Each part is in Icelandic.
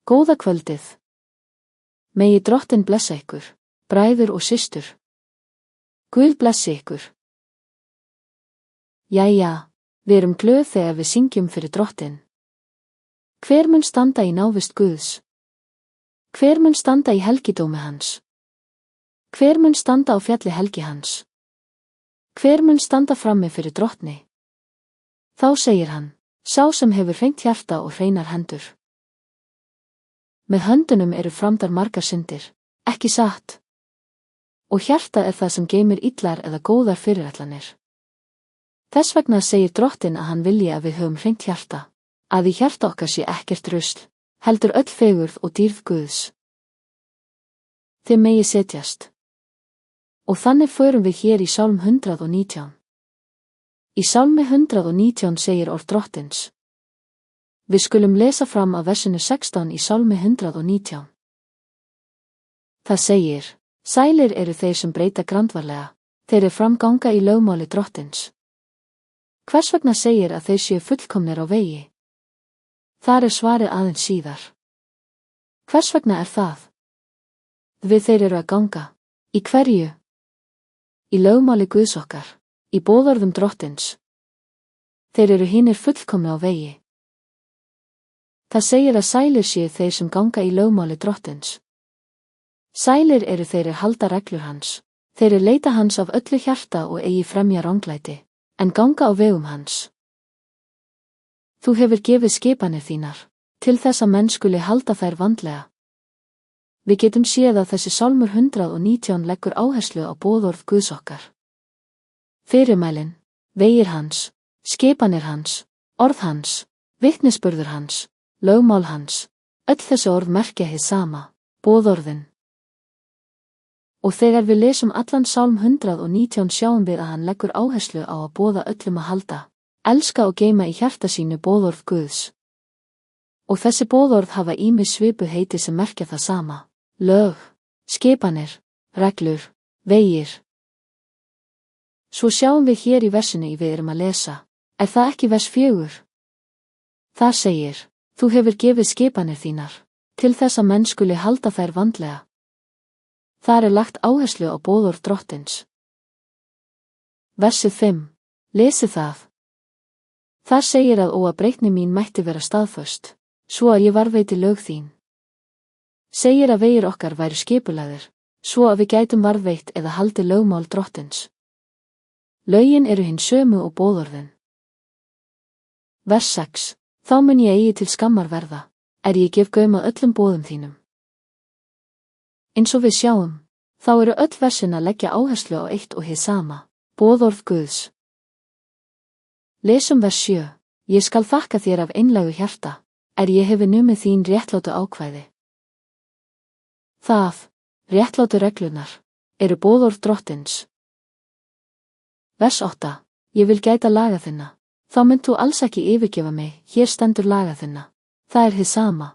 Góða kvöldið. Megi Drottinn blessa ykkur, bræður og systur. Guð blessi ykkur. Jæja, við erum glöð þegar við syngjum fyrir Drottinn. Hver mun standa í návist Guðs? Hver mun standa í helgidómi hans? Hver mun standa á fjalli helgi hans? Hver mun standa frammi fyrir Drottni? Þá segir hann, sá sem hefur hreint hjarta og hreinar hendur. Með höndunum eru framdar margar syndir, ekki satt. Og hjarta er það sem geymir illar eða góðar fyrirætlanir. Þess vegna segir Drottinn að hann vilji að við höfum hreint hjarta, að í hjarta okkar sé ekkert rusl, heldur öll fegurð og dýrð Guðs. Þið megi setjast. Og þannig förum við hér í Sálm 119. Í Sálmi 119 segir orð Drottins. Við skulum lesa fram af versinu 16 í Sálmi 119. Það segir, sælir eru þeir sem breyta grandvarlega, þeir framganga í lögmáli Drottins. Hvers vegna segir að þeir séu fullkomnir á vegi? Þar svarið aðeins síðar. Hvers vegna það? Við þeir eru að ganga. Í hverju? Í lögmáli Guðs okkar, í boðorðum Drottins. Þeir eru hinir fullkomni á vegi. Það segir að sælir séu þeir sem ganga í lögmáli Drottins. Sælir eru þeir halda reglur hans, þeir leita hans af öllu hjarta og eigi fremja ranglæti, en ganga á vegum hans. Þú hefur gefið skipanir þínar, til þess að menn skuli halda þær vandlega. Við getum séð að þessi Sálmur 119 leggur áherslu á boðorð Guðs okkar. Fyrirmælin, vegir hans, skipanir hans, orð hans, vitnisburður hans, lögmál hans, öll þessi orð merkja hið sama, boðorðin. Og þegar við lesum allan Sálm 119 sjáum við að hann leggur áherslu á að boða öllum að halda, elska og geyma í hjarta sínu boðorð Guðs. Og þessi boðorð hafa ýmis svipuð heiti sem merkja það sama, lög, skipanir, reglur, vegir. Svo sjáum við hér í versinu við erum að lesa, er það ekki vers 4? Þar segir, þú hefur gefið skipanir þínar, til þess að menn skuli halda þær vandlega. Þar lagt áherslu á boðorð Drottins. Versið 5, lesið það. Þar segir að og að breytni mín mætti vera staðföst, svo að ég varðveiti lög þín. Segir að vegir okkar væru skipulagðir, svo að við gætum varðveitt eða haldi lögmál Drottins. Lögin eru hinn sömu og boðorðin. Vers 6. Þá mun ég eigi til skammar verða, ég gef gaum að öllum boðum þínum. Eins og við sjáum, þá eru öll versin að leggja áherslu á eitt og hið sama, boðorð Guðs. Lesum vers 7. Ég skal þakka þér af einlægu hjarta, ég hefi numið þín réttlátu ákvæði. Það, réttlátu reglunar, eru boðorð Drottins. Vers 8. Ég vil gæta laga þinna. Þá mynd þú alls ekki yfirgefa mig, hér stendur laga þinna. Það hið sama.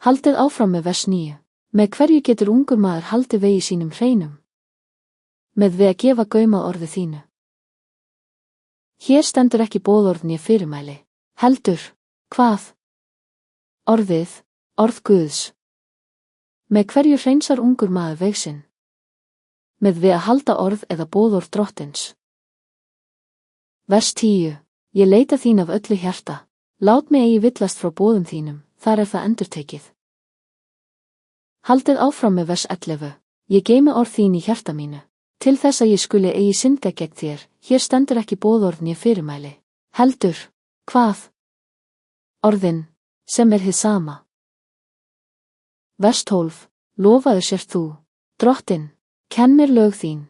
Haldið áfram með vers 9. Með hverju getur ungur maður haldið vegi sínum hreinum? Með við að gefa gaum að orði þínu. Hér stendur ekki boðorð né fyrirmæli, heldur, hvað? Orðið, orð Guðs. Með hverju hreinsar ungur maður veg sinn? Með við að halda orð eða boðorð Drottins. Vers 10. Ég leita þín af öllu hjarta, lát mig eigi villast frá boðum þínum, þar það endurtekið. Haldið áfram með vers 11. Ég geymi orð þín í hjarta mínu, til þess að ég skuli eigi synda gegn þér, hér stendur ekki boðorð né fyrirmæli, heldur, hvað? Orðin, sem hið sama. Vers 12. Lofaður sért þú, Drottinn, kenn mér lög þín.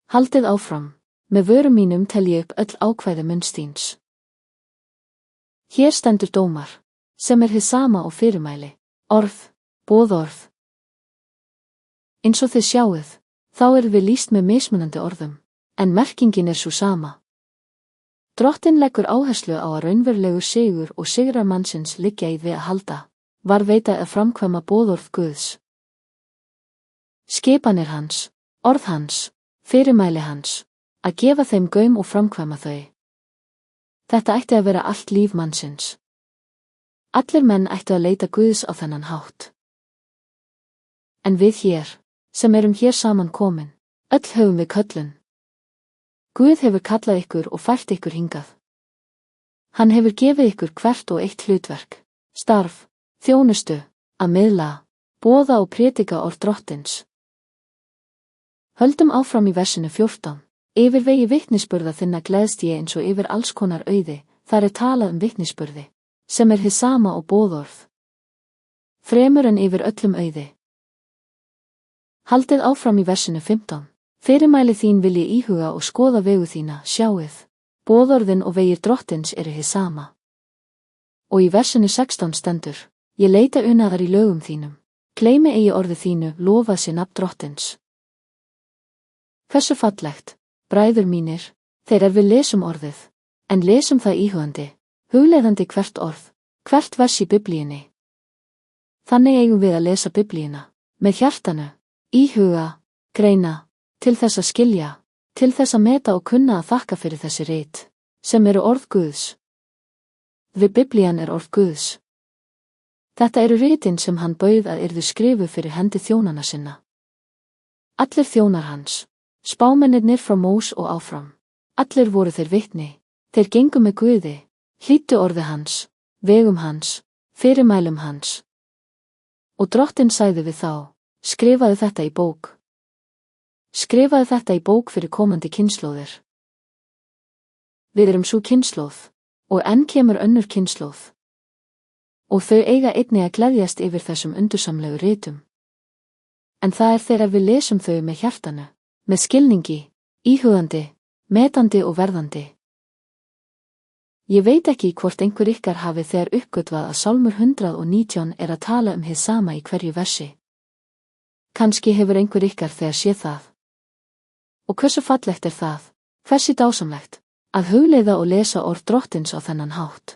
Haldið áfram. Með vörum mínum tel ég upp öll ákvæði munns þíns. Hér stendur dómar, sem hið sama og fyrirmæli, orð, boðorð. Eins og þið sjáuð, þá við lýst með mismunandi orðum, en merkingin sú sama. Drottinn leggur áherslu á að raunverulegur sigur og sigrar mannsins liggja í við að halda, varðveita að framkvæma boðorð Guðs. Skipanir hans, orð hans, fyrirmæli hans, að gefa þeim gaum og framkvæma þau. Þetta ætti að vera allt líf mannsins. Allir menn ættu að leita Guðs á þennan hátt. En við hér, sem erum hér saman komin, öll höfum við köllun. Guð hefur kallað ykkur og fært ykkur hingað. Hann hefur gefið ykkur hvert og eitt hlutverk, starf, þjónustu, að miðla, boða og prédika orð Drottins. Höldum áfram í versinu 14. Yfir vegi vitnisburða þinna gleðst ég eins og yfir alls konar auði, þar er talað vitnisburði, sem er hið sama og boðorð. Fremur en yfir öllum auði. Haldið áfram í versinu 15. Fyrirmæli þín vil ég íhuga og skoða vegu þína, sjáið. Boðorðin og vegir Drottins eru hið sama. Og í versinu 16 stendur, ég leita unaðar í lögum þínum. Gleymi eigi orði þínu, lofað sé nafn Drottins. Hversu fallegt, bræður mínir, þegar við lesum orðið, en lesum það íhugandi, hugleiðandi hvert orð, hvert vers í Biblíunni. Þannig eigum við að lesa Biblíuna, með hjartanu, íhuga, greina, til þess að skilja, til þess að meta og kunna að þakka fyrir þessi rit, sem eru orð Guðs. Við Biblían er orð Guðs. Þetta eru ritin sem hann bauð að yrðu skrifuð fyrir hendi þjónana sinna. Allir þjónar hans, spámennirnir frá Mós og áfram, allir voru þeir vitni, þeir gengu með Guði, hlýddu orði hans, vegum hans, fyrirmælum hans. Og Drottinn sagði við þá, skrifaðu þetta í bók. Skrifaðu þetta í bók fyrir komandi kynslóðir. Við erum sú kynslóð, og enn kemur önnur kynslóð. Og þau eiga einnig að gleðjast yfir þessum undursamlegu ritum. En það er þegar við lesum þau með hjartanu, með skilningi, íhugandi, metandi og verðandi. Ég veit ekki hvort einhver ykkar hafi þegar uppgötvað að Sálmur 119 er að tala hið sama í hverju versi. Kannski hefur einhver ykkar þegar séð það. Og hversu fallegt er það, hversu dásamlegt, að hugleiða og lesa orð Drottins á þennan hátt.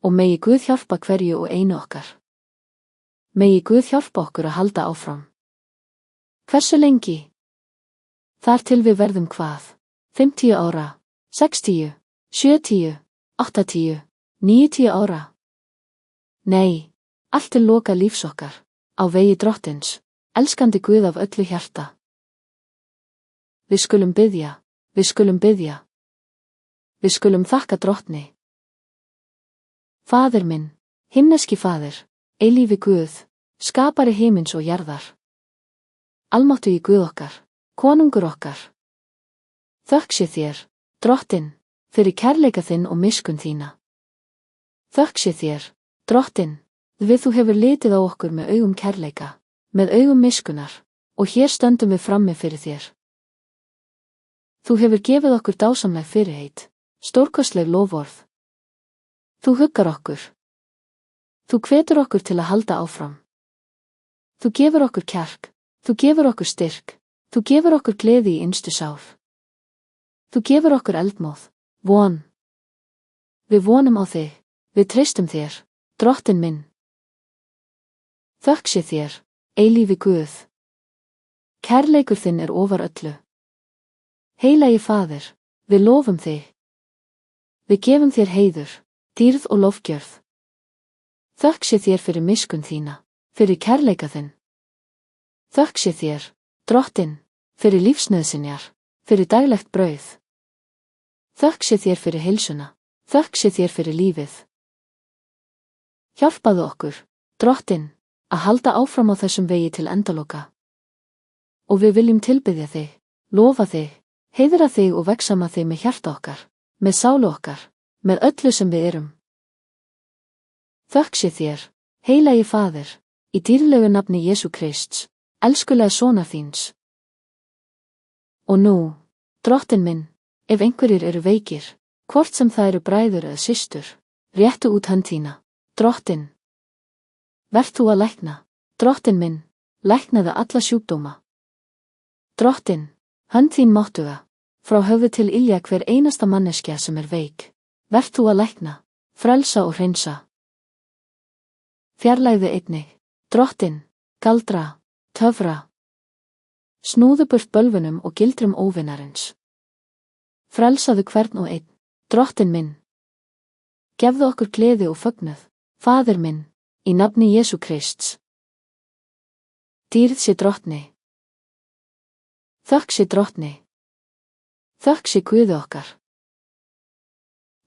Og megi Guð hjálpa hverju og einu okkar. Megi Guð hjálpa okkur að halda áfram. Hversu lengi? Þar til við verðum hvað? 50 ára, 60, 70, 80, 90 ára? Nei, allt til loka lífs okkar, á vegi Drottins, elskandi Guð af öllu hjarta. Við skulum biðja, við skulum biðja. Við skulum þakka Drottni. Faðir minn, himneski Faðir, eilífi Guð, skapari himins og jarðar. Almáttugi Guð okkar, konungur okkar. Þökk sé þér, Drottinn, fyrir kærleika þinn og miskunn þína. Þökk sé þér, Drottinn, við þú hefur litið á okkur með augum kærleika, með augum miskunnar, og hér stöndum við frammi fyrir þér. Þú hefur gefið okkur dásamleg fyrirheit, stórkostleg loforð. Þú huggar okkur. Þú hvetur okkur til að halda áfram. Þú gefur okkur kjark, þú gefur okkur styrk, þú gefur okkur gleði í innstu sál. Þú gefur okkur eldmóð, von. Við vonum á þig, við treystum þér, Drottinn minn. Þökk sé þér, eilífi Guð. Kærleikur þinn er ofar öllu. Heilagi Faðir, við lofum þig. Við gefum þér heiður, dýrð og lofgjörð. Þökk sé þér fyrir miskunn þína, fyrir kærleika þinn. Þökk sé þér, Drottinn, fyrir lífsnauðsynjar, fyrir daglegt brauð. Þökk sé þér fyrir heilsuna, þökk sé þér fyrir lífið. Hjálpaðu okkur, Drottinn, að halda áfram á þessum vegi til endaloka. Og við viljum tilbiðja þig, lofa þig, heiðra þig og vegsama þig með hjarta okkar, með sálu okkar, með öllu sem við erum. Þökk sé þér, heilagi Faðir, í dýrlegu nafni Jesú Krists, elskulega sonar þíns. Og nú, Drottinn minn, ef einhverjir eru veikir, hvort sem það eru bræður eða systur, réttu út hönd þína, Drottinn. Verð þú að lækna, Drottinn minn, læknaðu alla sjúkdóma. Drottinn, hönd þín máttuga, frá höfði til ilja hver einasta manneskja sem er veik. Verð þú að lækna, frelsa og hreinsa. Fjarlægðu einnig, Drottinn, galdra, töfra. Snúðu burt bölvunum og gildrum óvinarins. Frelsaðu hvern og einn, Drottinn minn. Gefðu okkur gleði og fögnuð, Faðir minn, í nafni Jesú Krists. Dýrð sé Drottni. Þökk sé Drottni. Þökk sé Guði okkar.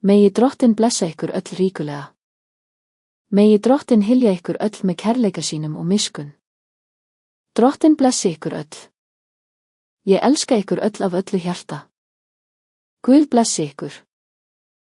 Megi Drottinn blessa ykkur öll ríkulega. Megi Drottinn hylja ykkur öll með kærleika sínum og miskunn. Drottinn blessi ykkur öll. Ég elska ykkur öll af öllu hjarta. Guð blessi ykkur.